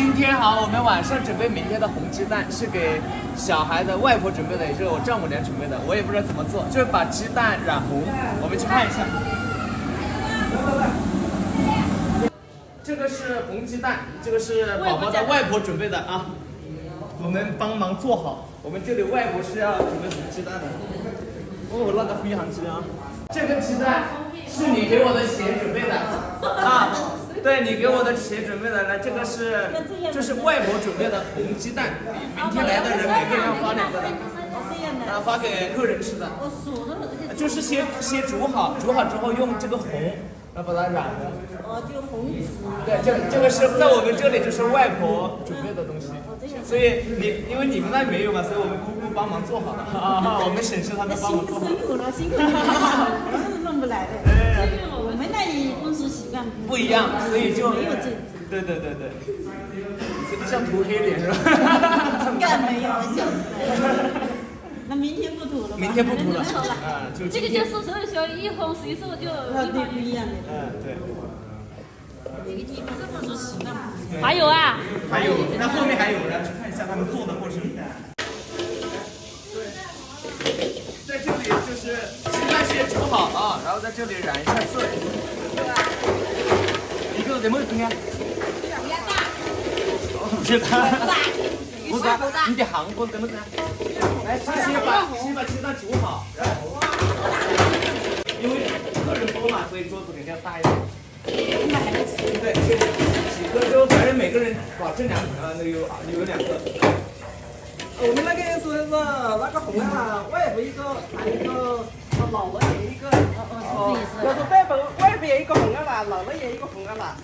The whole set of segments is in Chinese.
今天好，我们晚上准备明天的红鸡蛋，是给小孩的外婆准备的，也是我丈母娘准备的，我也不知道怎么做，就是把鸡蛋染红。我们去看一下。这个是红鸡蛋，这个是宝宝的外婆准备的啊，我们帮忙做好。我们这里外婆是要准备红鸡蛋的。哦，那个飞航鸡啊，这个鸡蛋是你给我的钱准备的啊。对你给我的钱准备的，来，这个是外婆准备的红鸡蛋，明天来的人每个人要发2个的，啊，发给客人吃的。就是先煮好，煮好之后用这个红，然后把它染的。哦，就红紫。对，这个是在我们这里就是外婆准备的东西，所以因为你们那没有嘛，所以我们姑姑帮忙做好了啊，我们省事他们帮忙做好。辛苦了，辛苦了，我是弄不来的。我们那里风俗习惯不一样，所以就没有这。对，像涂黑脸是吧？应该没有，笑死了。那明天不涂了。明天不涂了，啊，就这个就是所有小一红随手就对不一样的。对。每个地方的风俗习惯不一样。还有啊？还有，那后面还有人去看一下他们做的过程。在这里就是鸡蛋先煮好啊，然后在这里染一下色。一个怎么怎么样？不是他，不是他，你的韩国怎么怎么样？来，先把鸡蛋煮好，然后因为客人多嘛，所以桌子肯定要大一点。对，几个就反正每个人保证那有2个。我们那个是那个红啊，外婆一个，还有一个姥姥也一个。要说外婆也一个红啊啦，姥姥也一个红啊啦。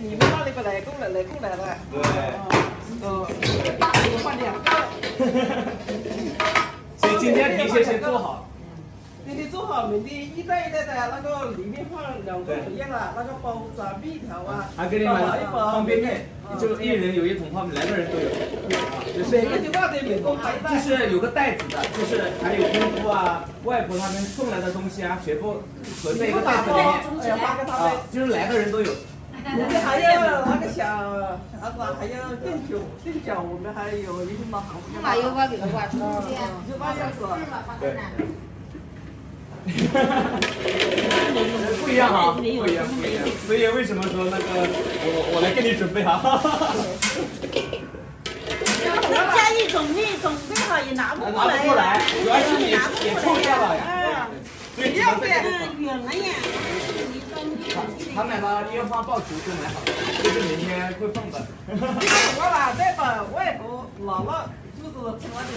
你们那里不来过来了？对。我换2个。所以今天提前先做好。今天做好，明天一袋的那个里面放2个一样的，那个包子啊、蜜条啊，还给你买方便面，就1人有1桶泡面，来个人都有。每个地方的每个还带。就是有个袋子的，就是还有姑姑啊、外婆他们送来的东西啊，全部合在一个袋子里面。啊，就是来个人都有。明天还要那个小啥子，还要炖饺，我们还有一个嘛好。还有个牛啊，就那样子。对。不一样啊，不一样。所以为什么说那个我来给你准备好？加一准备好也拿不过来，主要是也臭掉了呀。对，远了呀。他买了1号爆竹就买好了，就是明天会放的。我啦，再把外婆、姥姥就是吃完。对。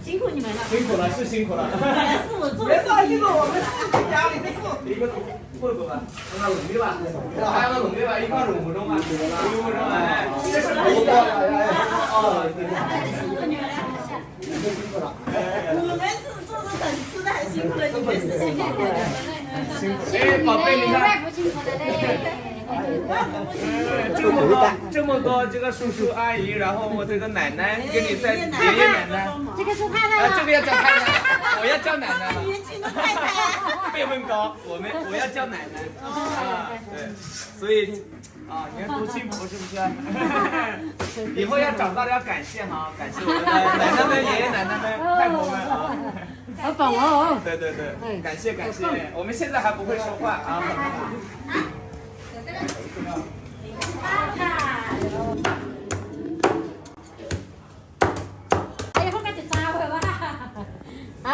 辛苦你们了。辛苦了，是辛苦了。本来是我做的。别说一个我们自己家里的事。一个混过吧，那弄的吧，还有弄的吧，一块5分钟吧，5分钟哎，这是我的。哦，对。辛苦了。我们是做着等吃的，还辛苦了你们是辛苦了。辛苦。哎，宝贝，你看。外婆辛苦了嘞。这么多这个叔叔阿姨，然后我这个奶奶跟你在爷爷奶奶，这个是太太了。这个要叫太太，我要叫奶奶了。年轻的太太。辈分高，我要叫奶奶。啊，对，所以啊，你看多幸福是不是？以后要长大了要感谢哈，感谢我们的奶奶们、爷爷奶奶们、太婆们啊。好棒哦！对，感谢，我们现在还不会说话啊。哎呀，后面就炸回吧。啊？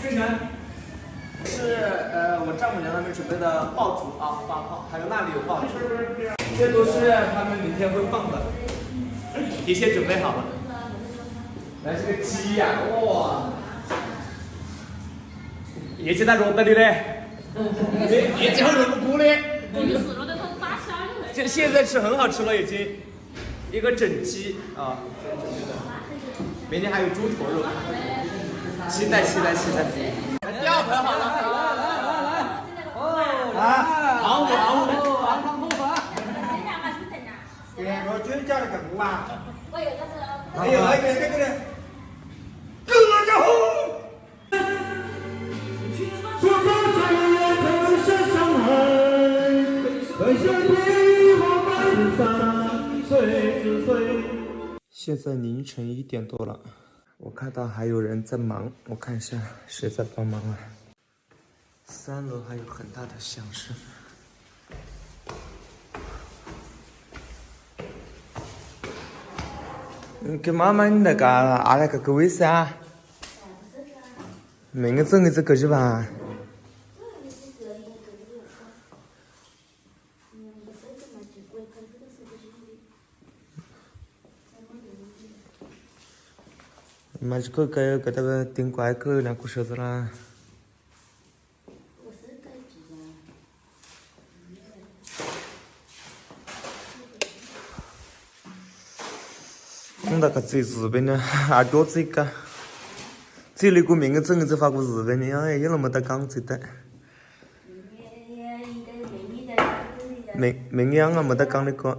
吹成是我丈母娘他们准备的爆竹啊，8号，还有那里有爆竹，这都是他们明天会放的，提前准备好了。来，这个鸡呀，哇，野鸡蛋肉的嘞，野鸡和肉不嘞。这现在吃很好吃了，已经一个整鸡啊，明天还有猪头肉，期待。第2盆好了，来，好，你叫那个不啊？我有的是。哎呦，来这个呢，各家红。说高山也可山上来，可笑你我们3岁4岁。现在凌晨1点多了，我看到还有人在忙，我看一下谁在帮忙啊？3楼还有很大的响声。给妈妈你那个那个位置啊？没个整个这个去吧。嘛就给那个顶怪给2个手子啦。那个最日本的啊，多这个，这那个面个整个只发过日本的，哎，有那么大港子的。面样啊，没得港那个。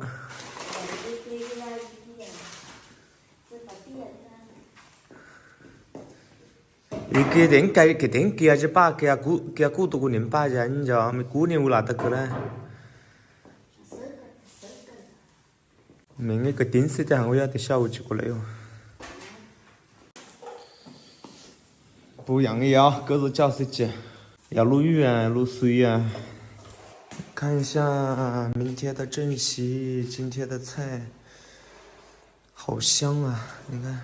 你给点给啊去把给啊鼓多个年把去，你知道没？过年我拿得去嘞。面个顶死的，我要得小几个嘞哟。不一样的呀，各种搅碎机，要卤鱼啊，卤水啊。看一下明天的正席，今天的菜，好香啊！你看，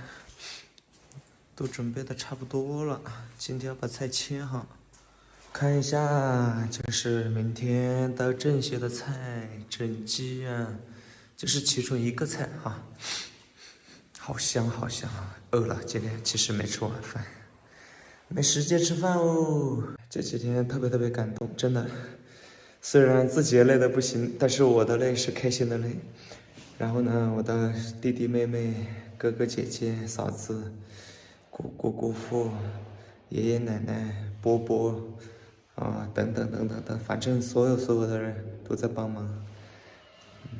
都准备的差不多了。今天要把菜切好。看一下，这是明天的正席的菜，整鸡啊，这是其中一个菜哈。好香好香啊！饿了，今天其实没吃晚饭，没时间吃饭哦。这几天特别感动，真的。虽然自己累得不行，但是我的累是开心的累。然后呢，我的弟弟妹妹、哥哥姐姐、嫂子、姑姑姑父、爷爷奶奶、伯伯啊，等等，反正所有的人都在帮忙，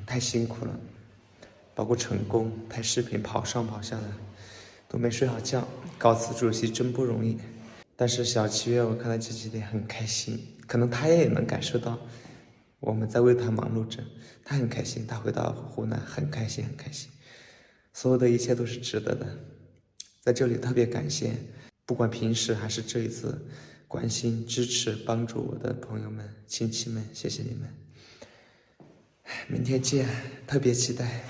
太辛苦了。包括成功拍视频跑上跑下的，都没睡好觉。高此主席真不容易。但是小七月我看他这几天很开心，可能他也能感受到我们在为他忙碌着，他很开心，他回到湖南很开心，所有的一切都是值得的。在这里特别感谢，不管平时还是这一次关心、支持、帮助我的朋友们、亲戚们，谢谢你们。明天见，特别期待。